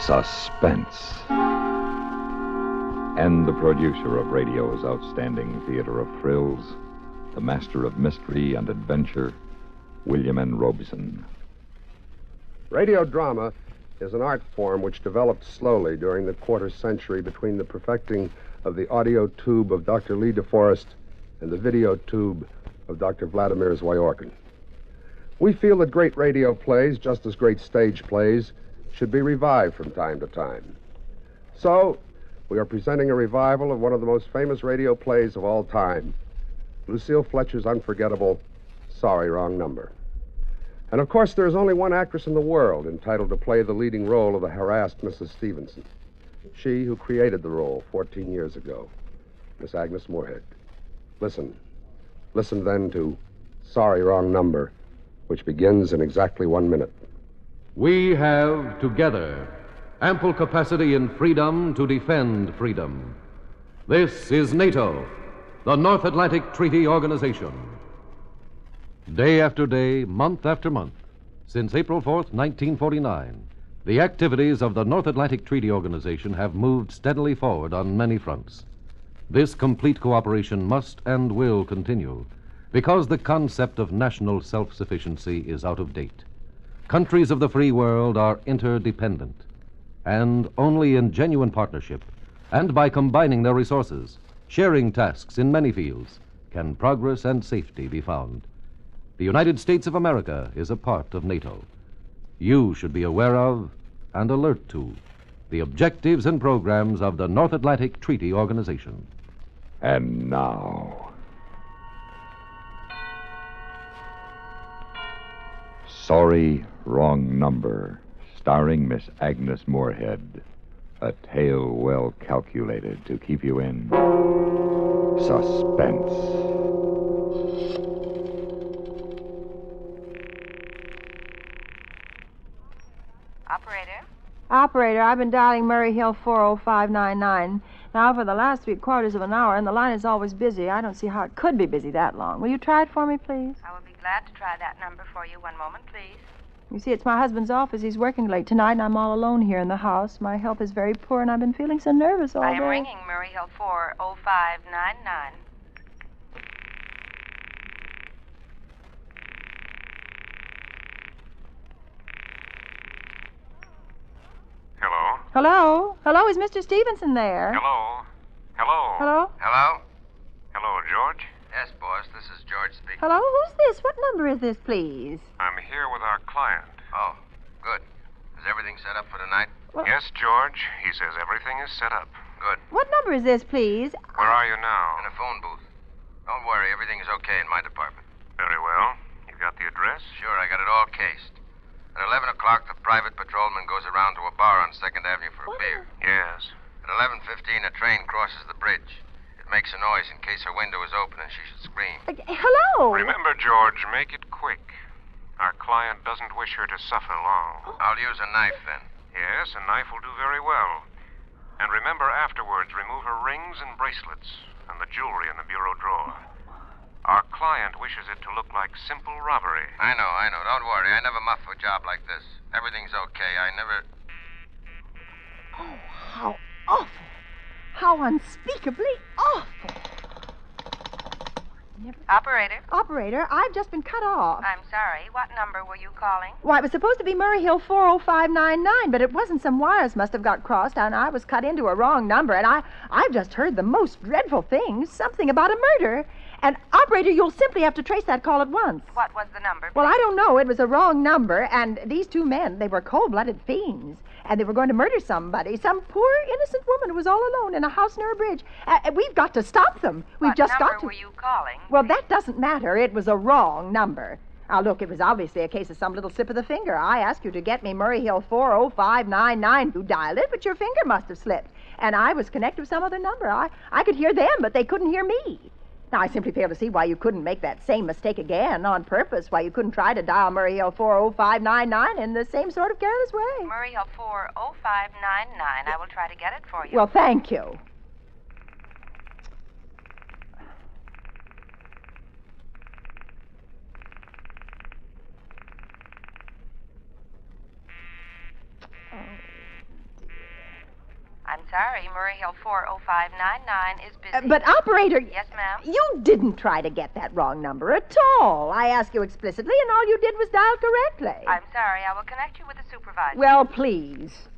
Suspense. And the producer of radio's outstanding theater of thrills, the master of mystery and adventure, William N. Robeson. Radio drama is an art form which developed slowly during the quarter century between the perfecting of the audio tube of Dr. Lee DeForest and the video tube of Dr. Vladimir Zwoyorkin. We feel that great radio plays, just as great stage plays, should be revived from time to time. So, we are presenting a revival of one of the most famous radio plays of all time, Lucille Fletcher's unforgettable Sorry, Wrong Number. And of course, there is only one actress in the world entitled to play the leading role of the harassed Mrs. Stevenson. She who created the role 14 years ago, Miss Agnes Moorehead. Listen then to Sorry, Wrong Number, which begins in exactly 1 minute. We have, together, ample capacity and freedom to defend freedom. This is NATO, the North Atlantic Treaty Organization. Day after day, month after month, since April 4th, 1949, the activities of the North Atlantic Treaty Organization have moved steadily forward on many fronts. This complete cooperation must and will continue because the concept of national self-sufficiency is out of date. Countries of the free world are interdependent, and only in genuine partnership and by combining their resources, sharing tasks in many fields, can progress and safety be found. The United States of America is a part of NATO. You should be aware of and alert to the objectives and programs of the North Atlantic Treaty Organization. And now, Sorry, Wrong Number, starring Miss Agnes Moorehead. A tale well calculated to keep you in suspense. Operator, I've been dialing Murray Hill 40599 now for the last 3/4 of an hour, and the line is always busy. I don't see how it could be busy that long. Will you try it for me, please? I will be glad to try that number for you. 1 moment, please. You see, it's my husband's office. He's working late tonight, and I'm all alone here in the house. My health is very poor, and I've been feeling so nervous all day. I am ringing Murray Hill 40599. Hello? Hello? Hello, is Mr. Stevenson there? Hello? Hello? Hello? Hello? Hello, George? Yes, boss, this is George speaking. Hello? Who's this? What number is this, please? I'm here with our client. Oh, good. Is everything set up for tonight? Well, Yes, George. He says everything is set up. Good. What number is this, please? Where are you now? In a phone booth. Don't worry, everything is okay in my department. Very well. You got the address? Sure, I got it all cased. At 11 o'clock, the private patrolman goes around to a bar on 2nd Avenue for a beer. Yes. At 11:15, a train crosses the bridge. It makes a noise in case her window is open and she should scream. Hello? Remember, George, make it quick. Our client doesn't wish her to suffer long. I'll use a knife then. Yes, a knife will do very well. And remember afterwards, remove her rings and bracelets and the jewelry in the bureau drawer. Our client wishes it to look like simple robbery. I know. Don't worry. I never muff a job like this. Everything's okay. I never... Oh, how awful. How unspeakably awful. Operator, I've just been cut off. I'm sorry. What number were you calling? Why, it was supposed to be Murray Hill 40599, but it wasn't. Some wires must have got crossed, and I was cut into a wrong number, and I've just heard the most dreadful things. Something about a murder. And, operator, you'll simply have to trace that call at once. What was the number? Well, I don't know. It was a wrong number, and these two men, they were cold-blooded fiends, and they were going to murder somebody, some poor, innocent woman who was all alone in a house near a bridge. We've got to stop them. We've just got to... What number were you calling? Well, that doesn't matter. It was a wrong number. Now, look, it was obviously a case of some little slip of the finger. I asked you to get me Murray Hill 40599. You dialed it, but your finger must have slipped. And I was connected with some other number. I could hear them, but they couldn't hear me. Now, I simply fail to see why you couldn't make that same mistake again on purpose, why you couldn't try to dial Murray Hill 40599 in the same sort of careless way. Murray Hill 40599. I will try to get it for you. Well, thank you. sorry. Murray Hill 40599 is busy. But, operator... Yes, ma'am? You didn't try to get that wrong number at all. I asked you explicitly, and all you did was dial correctly. I'm sorry. I will connect you with the supervisor. Well, please.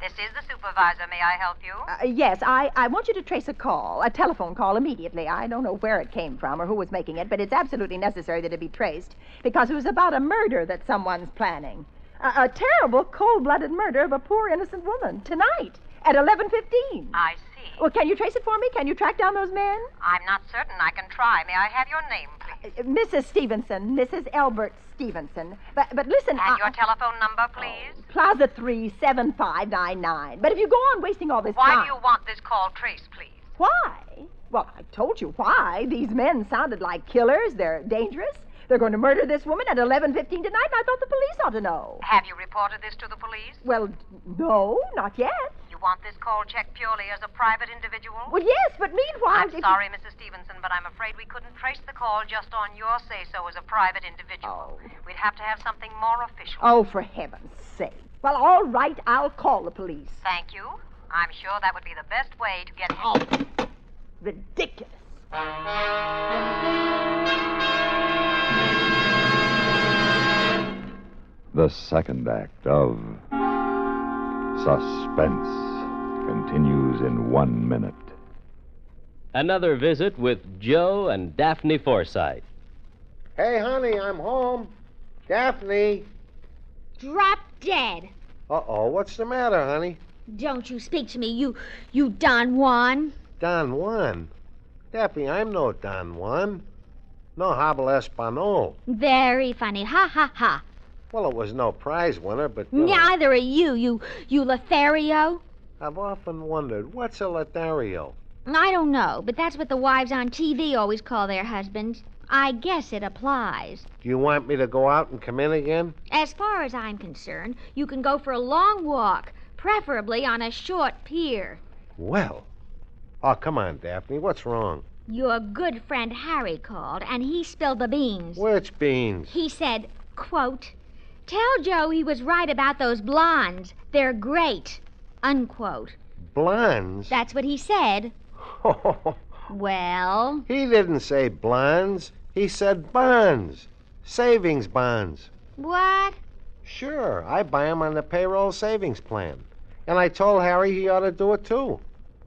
This is the supervisor. May I help you? Yes, I want you to trace a call, a telephone call immediately. I don't know where it came from or who was making it, but it's absolutely necessary that it be traced because it was about a murder that someone's planning. A terrible, cold-blooded murder of a poor, innocent woman tonight at 11:15. I see. Well, can you trace it for me? Can you track down those men? I'm not certain. I can try. May I have your name, please? Mrs. Stevenson, Mrs. Elbert Stevenson. But listen... And your telephone number, please? Plaza 37599. But if you go on wasting all this Why time... do you want this call traced, please? Why? Well, I told you why. These men sounded like killers. They're dangerous. They're going to murder this woman at 11:15 tonight, and I thought the police ought to know. Have you reported this to the police? Well, no, not yet. You want this call checked purely as a private individual? Well, yes, but meanwhile... I'm sorry, Mrs. Stevenson, but I'm afraid we couldn't trace the call just on your say-so as a private individual. Oh. We'd have to have something more official. Oh, for heaven's sake. Well, all right, I'll call the police. Thank you. I'm sure that would be the best way to get him. Oh, ridiculous. The second act of Suspense continues in 1 minute. Another visit with Joe and Daphne Forsythe. Hey, honey, I'm home. Daphne. Drop dead. Uh-oh, what's the matter, honey? Don't you speak to me, you Don Juan. Don Juan? Daphne, I'm no Don Juan. No habla español. Very funny. Ha, ha, ha. Well, it was no prize winner, but... Neither are you Lothario. I've often wondered, what's a Lothario? I don't know, but that's what the wives on TV always call their husbands. I guess it applies. Do you want me to go out and come in again? As far as I'm concerned, you can go for a long walk, preferably on a short pier. Well. Oh, come on, Daphne, what's wrong? Your good friend Harry called, and he spilled the beans. Which beans? He said, quote, "Tell Joe he was right about those blondes. They're great," unquote. Blondes? That's what he said. Well? He didn't say blondes. He said bonds. Savings bonds. What? Sure, I buy 'em on the payroll savings plan. And I told Harry he ought to do it, too.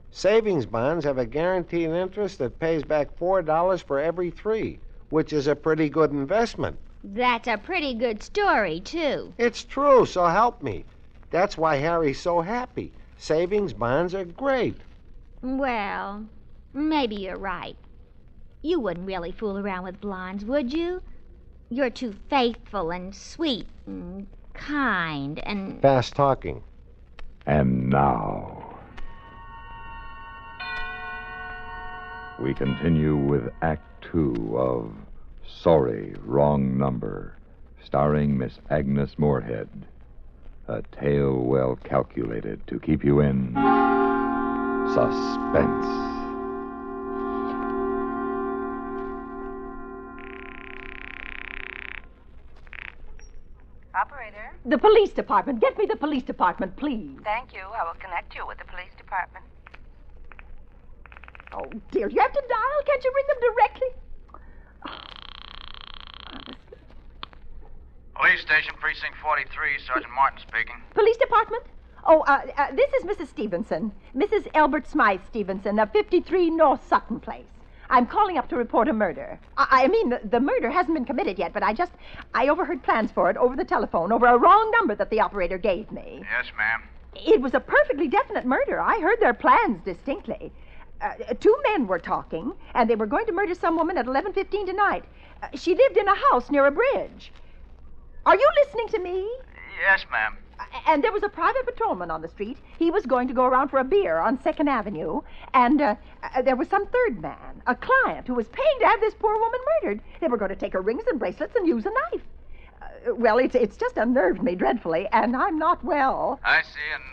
Savings bonds have a guaranteed interest that pays back $4 for every 3, which is a pretty good investment. That's a pretty good story, too. It's true, so help me. That's why Harry's so happy. Savings bonds are great. Well, maybe you're right. You wouldn't really fool around with blondes, would you? You're too faithful and sweet and kind and... Fast talking. And now, we continue with Act 2 of Sorry, Wrong Number, starring Miss Agnes Moorehead. A tale well calculated to keep you in suspense. Operator? The police department. Get me the police department, please. Thank you. I will connect you with the police department. Oh, dear. You have to dial? Can't you ring them directly? Police Station, Precinct 43, Sergeant Martin speaking. Police department? Oh, this is Mrs. Stevenson. Mrs. Elbert Smythe Stevenson of 53 North Sutton Place. I'm calling up to report a murder. I mean, the murder hasn't been committed yet, but I overheard plans for it over the telephone, over a wrong number that the operator gave me. Yes, ma'am. It was a perfectly definite murder. I heard their plans distinctly. 2 men were talking, and they were going to murder some woman at 11:15 tonight. She lived in a house near a bridge. Are you listening to me? Yes, ma'am. And there was a private patrolman on the street. He was going to go around for a beer on 2nd Avenue. And there was some third man, a client, who was paying to have this poor woman murdered. They were going to take her rings and bracelets and use a knife. Well, it's just unnerved me dreadfully, and I'm not well. I see, and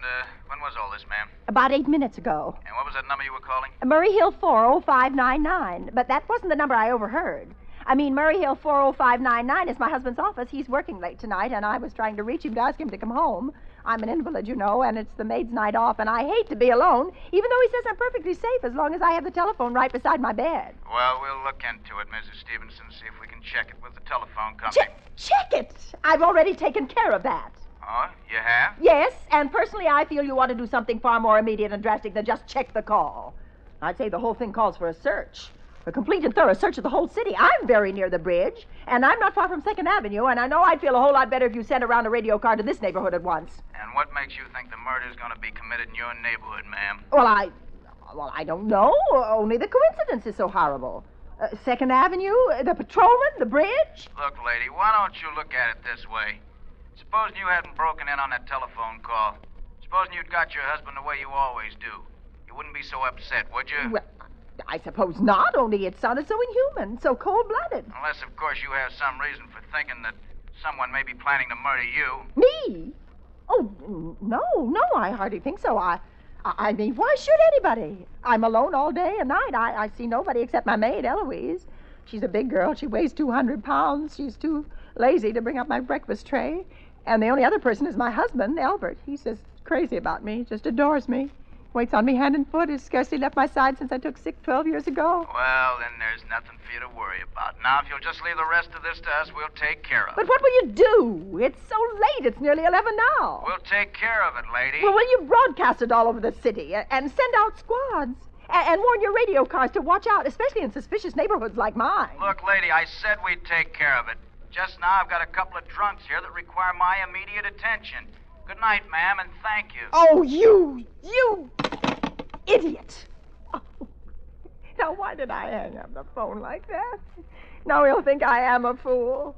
when was all this, ma'am? About 8 minutes ago. And what was that number you were calling? Murray Hill 40599. But that wasn't the number I overheard. I mean, Murray Hill 40599 is my husband's office. He's working late tonight, and I was trying to reach him to ask him to come home. I'm an invalid, you know, and it's the maid's night off, and I hate to be alone, even though he says I'm perfectly safe as long as I have the telephone right beside my bed. Well, we'll look into it, Mrs. Stevenson, see if we can check it with the telephone company. Check it! I've already taken care of that. Oh, you have? Yes, and personally I feel you ought to do something far more immediate and drastic than just check the call. I'd say the whole thing calls for a search. A complete and thorough search of the whole city. I'm very near the bridge, and I'm not far from 2nd Avenue, and I know I'd feel a whole lot better if you sent around a radio car to this neighborhood at once. And what makes you think the murder's going to be committed in your neighborhood, ma'am? Well, I don't know. Only the coincidence is so horrible. 2nd Avenue, the patrolman, the bridge. Look, lady, why don't you look at it this way? Supposing you hadn't broken in on that telephone call. Supposing you'd got your husband the way you always do. You wouldn't be so upset, would you? Well, I suppose not, only it sounded so inhuman, so cold-blooded. Unless, of course, you have some reason for thinking that someone may be planning to murder you. Me? Oh, no, I hardly think so. I mean, why should anybody? I'm alone all day and night. I see nobody except my maid, Eloise. She's a big girl. She weighs 200 pounds. She's too lazy to bring up my breakfast tray. And the only other person is my husband, Albert. He's just crazy about me, just adores me. Waits on me hand and foot, has scarcely left my side since I took sick 12 years ago. Well, then there's nothing for you to worry about. Now, if you'll just leave the rest of this to us, we'll take care of it. But what will you do? It's so late. It's nearly 11 now. We'll take care of it, lady. Well, will you broadcast it all over the city and send out squads? And warn your radio cars to watch out, especially in suspicious neighborhoods like mine. Look, lady, I said we'd take care of it. Just now, I've got a couple of drunks here that require my immediate attention. Good night, ma'am, and thank you. Oh, you idiot. Oh. Now, why did I hang up the phone like that? Now he'll think I am a fool.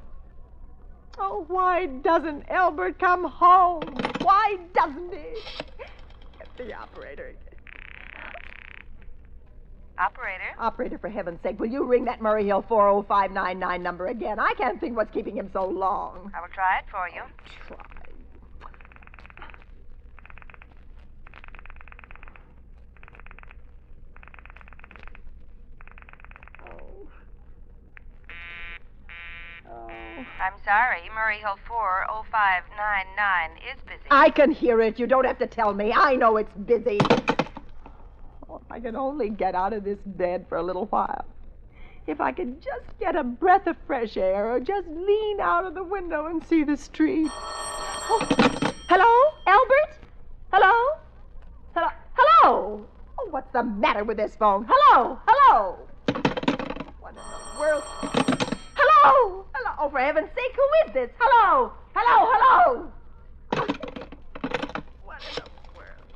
Oh, why doesn't Albert come home? Why doesn't he? Get the operator again. Operator? Operator, for heaven's sake, will you ring that Murray Hill 40599 number again? I can't think what's keeping him so long. I will try it for you. Try. I'm sorry, Murray Hill 40599 is busy. I can hear it. You don't have to tell me. I know it's busy. Oh, if I could only get out of this bed for a little while. If I could just get a breath of fresh air or just lean out of the window and see the street. Oh, hello? Albert? Hello? Hello? Hello? Oh, what's the matter with this phone? Hello? Hello? What in the world? Hello? Hello? Oh, for heaven's sake, who is this? Hello? Hello? Hello? What in the world?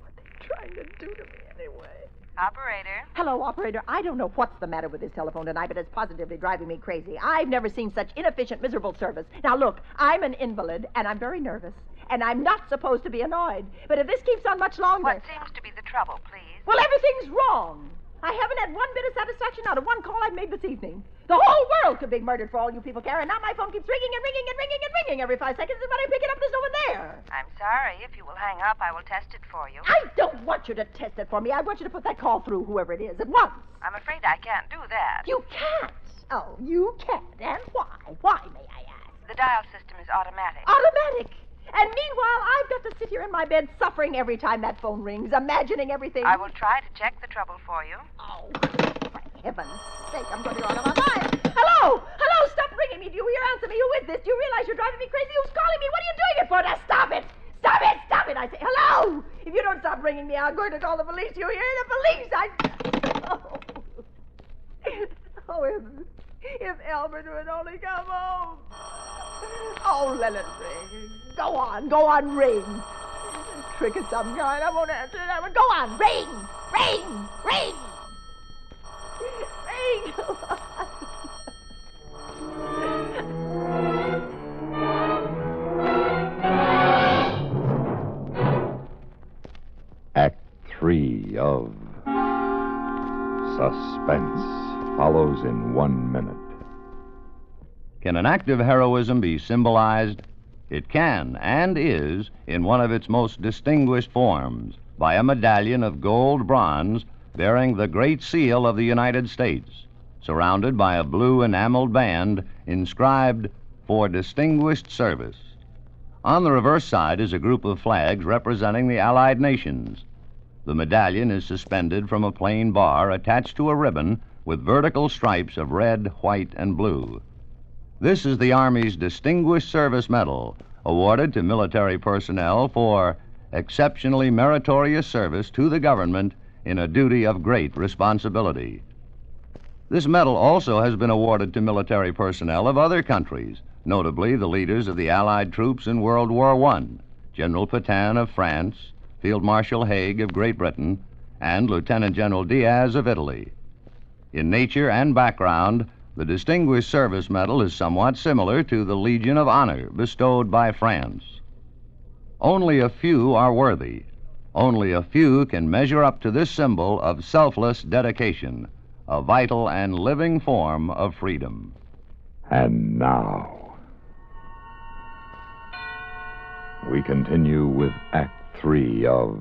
What are they trying to do to me anyway? Operator? Hello, operator. I don't know what's the matter with this telephone tonight, but it's positively driving me crazy. I've never seen such inefficient, miserable service. Now, look, I'm an invalid, and I'm very nervous, and I'm not supposed to be annoyed. But if this keeps on much longer... What seems to be the trouble, please? Well, everything's wrong. I haven't had one bit of satisfaction out of one call I've made this evening. The whole world could be murdered for all you people care, and now my phone keeps ringing and ringing and ringing and ringing every 5 seconds, and when I pick it up, there's no one there. I'm sorry. If you will hang up, I will test it for you. I don't want you to test it for me. I want you to put that call through, whoever it is, at once. I'm afraid I can't do that. You can't. Oh, you can't. And why? Why, may I ask? The dial system is automatic. Automatic. And meanwhile, I've got to sit here in my bed suffering every time that phone rings, imagining everything. I will try to check the trouble for you. Oh, for heaven's sake, I'm going to go out of my mind. Hello! Hello, stop ringing me. Do you hear? Answer me. Who is this? Do you realize you're driving me crazy? Who's calling me? What are you doing it for? Now, stop it! Stop it! Stop it! I say, hello! If you don't stop ringing me, I'm going to call the police. You hear? The police! Oh, if Albert would only come home. Oh, let it ring. Go on, ring. A trick of some kind. I won't answer that one. Go on, ring, ring, ring. Ring. Act 3 of Suspense follows in 1 minute. Can an act of heroism be symbolized? It can and is in one of its most distinguished forms by a medallion of gold bronze bearing the Great Seal of the United States, surrounded by a blue enameled band inscribed, "For Distinguished Service." On the reverse side is a group of flags representing the Allied nations. The medallion is suspended from a plain bar attached to a ribbon with vertical stripes of red, white, and blue. This is the Army's Distinguished Service Medal, awarded to military personnel for exceptionally meritorious service to the government in a duty of great responsibility. This medal also has been awarded to military personnel of other countries, notably the leaders of the Allied troops in World War I, General Petain of France, Field Marshal Haig of Great Britain, and Lieutenant General Diaz of Italy. In nature and background, the Distinguished Service Medal is somewhat similar to the Legion of Honor bestowed by France. Only a few are worthy. Only a few can measure up to this symbol of selfless dedication, a vital and living form of freedom. And now, we continue with Act 3 of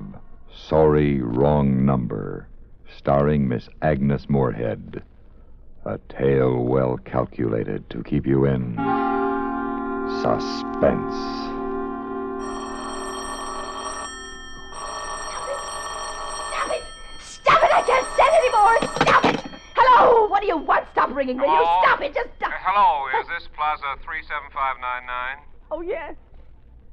Sorry, Wrong Number, starring Miss Agnes Moorehead. A tale well calculated to keep you in suspense. Stop it! I can't stand it anymore! Stop it! Hello! What do you want? Stop ringing, will you? Stop it! Just stop. Hello, is this Plaza 37599? Oh, yes.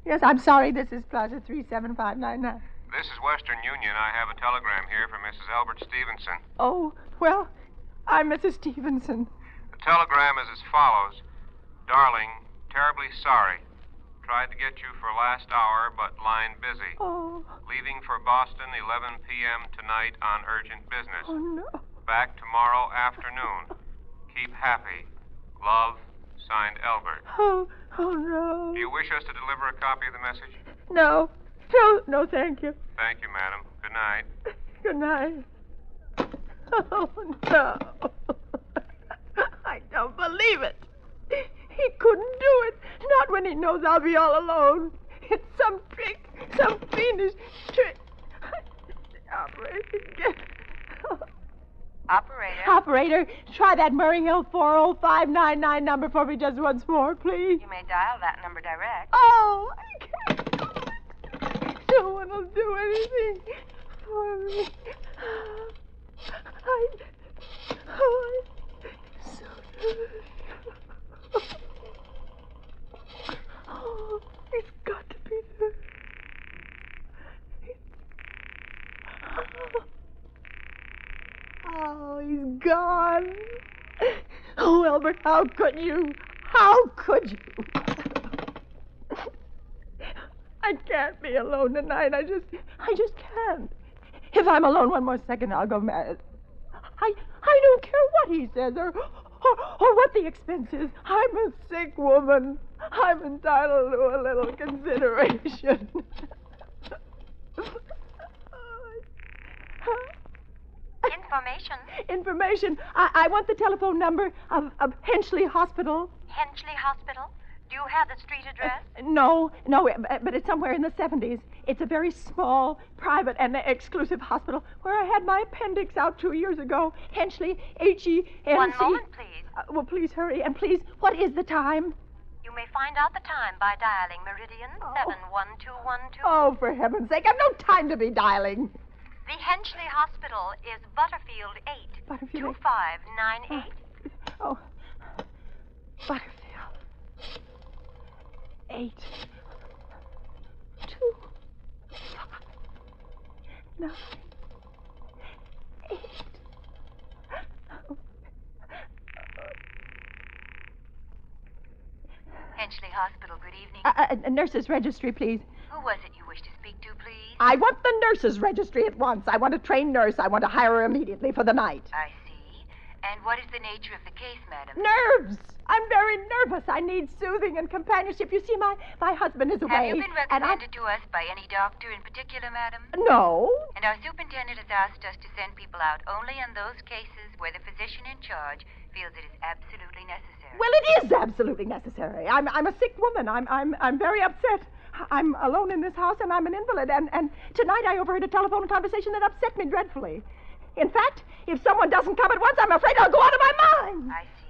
Yes, I'm sorry. This is Plaza 37599. This is Western Union. I have a telegram here from Mrs. Elbert Stevenson. Oh, well, I'm Mrs. Stevenson. The telegram is as follows. Darling, terribly sorry. Tried to get you for last hour, but line busy. Oh. Leaving for Boston 11 p.m. tonight on urgent business. Oh, no. Back tomorrow afternoon. Keep happy. Love, signed Elbert. Oh, no. Do you wish us to deliver a copy of the message? No, thank you. Thank you, madam. Good night. Good night. Oh, no. I don't believe it. He couldn't do it. Not when he knows I'll be all alone. It's some trick, some fiendish trick. Operator, try that Murray Hill 40599 number for me just once more, please. You may dial that number direct. Oh, I can't do it. No one will do anything for me. I'm so nervous. Oh, it's got to be there. Oh, he's gone. Oh, Albert, how could you? How could you? I can't be alone tonight. I just can't. If I'm alone one more second, I'll go mad. I don't care what he says or what the expense is. I'm a sick woman. I'm entitled to a little consideration. Information. I want the telephone number of Henchley Hospital. Henchley Hospital? Do you have the street address? No, but it's somewhere in the 70s. It's a very small, private, and exclusive hospital where I had my appendix out 2 years ago. Henchley, Henc. One moment, please. Well, please hurry. And please, what is the time? You may find out the time by dialing Meridian 71212. Oh, for heaven's sake, I've no time to be dialing. The Henchley Hospital is Butterfield 8. Butterfield 2598. Oh, Butterfield 8 2 5 9 8. Henchley Hospital, good evening. A nurse's registry, please. Who was it you wished to speak to, please? I want the nurse's registry at once. I want a trained nurse. I want to hire her immediately for the night. I see. And what is the nature of the case, madam? Nerves. I'm very nervous. I need soothing and companionship. You see, my husband is away. Have you been recommended to us by any doctor in particular, madam? No. And our superintendent has asked us to send people out only in those cases where the physician in charge feels it is absolutely necessary. Well, it is absolutely necessary. I'm a sick woman. I'm very upset. I'm alone in this house, and I'm an invalid. And tonight I overheard a telephone conversation that upset me dreadfully. In fact, if someone doesn't come at once, I'm afraid I'll go out of my mind. I see.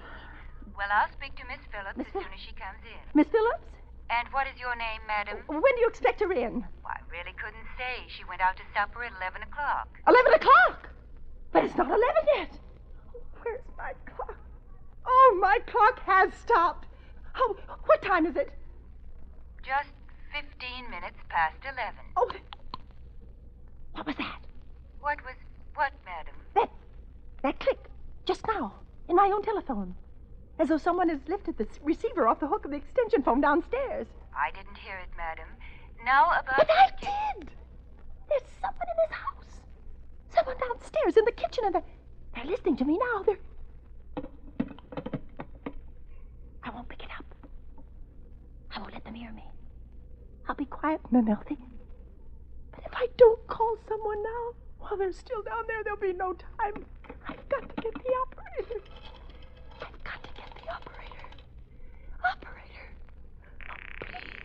Well, I'll speak to Miss Phillips as soon as she comes in. Miss Phillips? And what is your name, madam? When do you expect her in? Well, I really couldn't say. She went out to supper at 11 o'clock. 11 o'clock? But it's not 11 yet. Where's my clock? Oh, my clock has stopped. Oh, what time is it? Just 15 minutes past 11. Oh, what was that? What, madam? That click, just now, in my own telephone. As though someone has lifted the receiver off the hook of the extension phone downstairs. I didn't hear it, madam. Now about... But I did! There's someone in this house. Someone downstairs in the kitchen, and they're listening to me now. I won't pick it up. I won't let them hear me. I'll be quiet and unhealthy. But if I don't call someone now, while they're still down there, there'll be no time. I've got to get the operator. I've got to get the operator. Operator. Oh, please.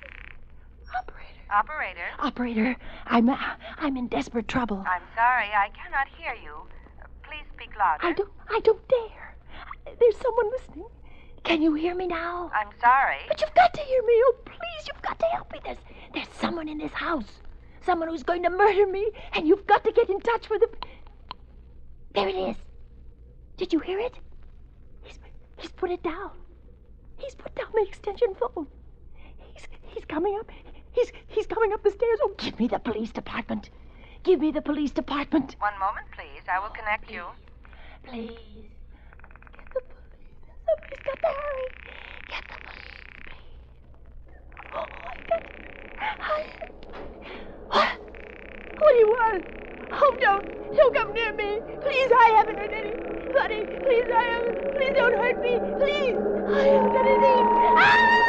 Operator? Operator, I'm in desperate trouble. I'm sorry, I cannot hear you. Please speak louder. I don't dare. There's someone listening. Can you hear me now? I'm sorry. But you've got to hear me. Oh, please, you've got to help me. There's someone in this house. Someone who's going to murder me, and you've got to get in touch with him. There it is. Did you hear it? He's put it down. He's put down the extension phone. He's coming up. He's coming up the stairs. Oh, give me the police department. Give me the police department. One moment, please. I will connect you. Please. Get the police. Somebody's got to hurry. Get the police, please. Oh, I've got to... What do you want? Oh, don't come near me. Please, I haven't hurt anybody. Please, please don't hurt me. Please, I haven't done anything. Ah!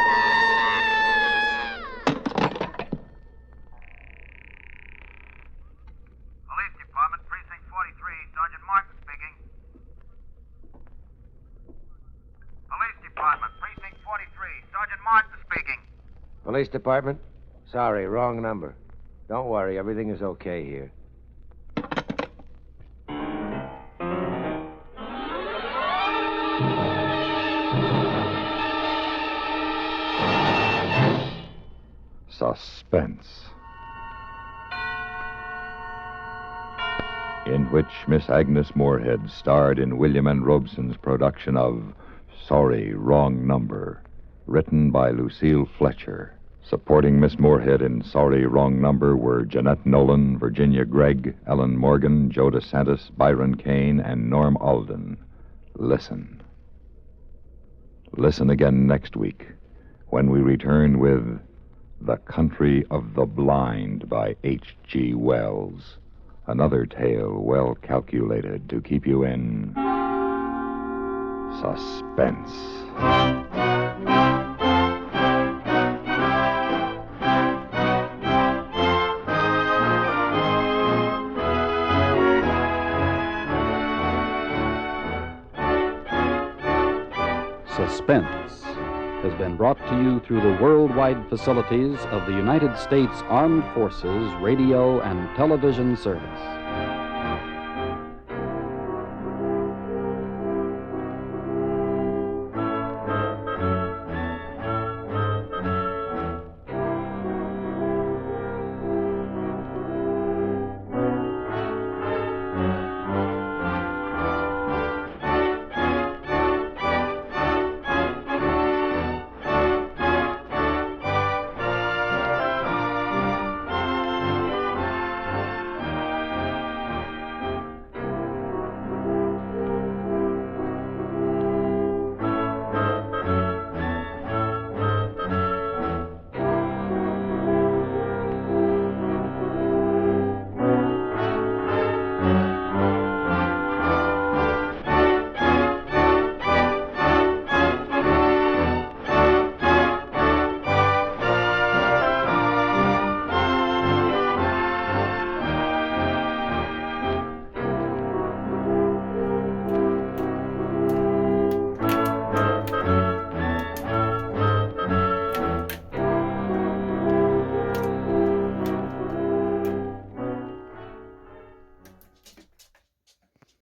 Police Department, Precinct 43, Sergeant Martin speaking. Police Department, Precinct 43, Sergeant Martin speaking. Police Department? Sorry, wrong number. Don't worry, everything is okay here. Suspense, in which Miss Agnes Moorehead starred in William N. Robeson's production of Sorry, Wrong Number, written by Lucille Fletcher. Supporting Miss Moorehead in Sorry, Wrong Number were Jeanette Nolan, Virginia Gregg, Ellen Morgan, Joe DeSantis, Byron Kane, and Norm Alden. Listen. Listen again next week when we return with The Country of the Blind by H.G. Wells. Another tale well calculated to keep you in suspense. Suspense has been brought to you through the worldwide facilities of the United States Armed Forces Radio and Television Service.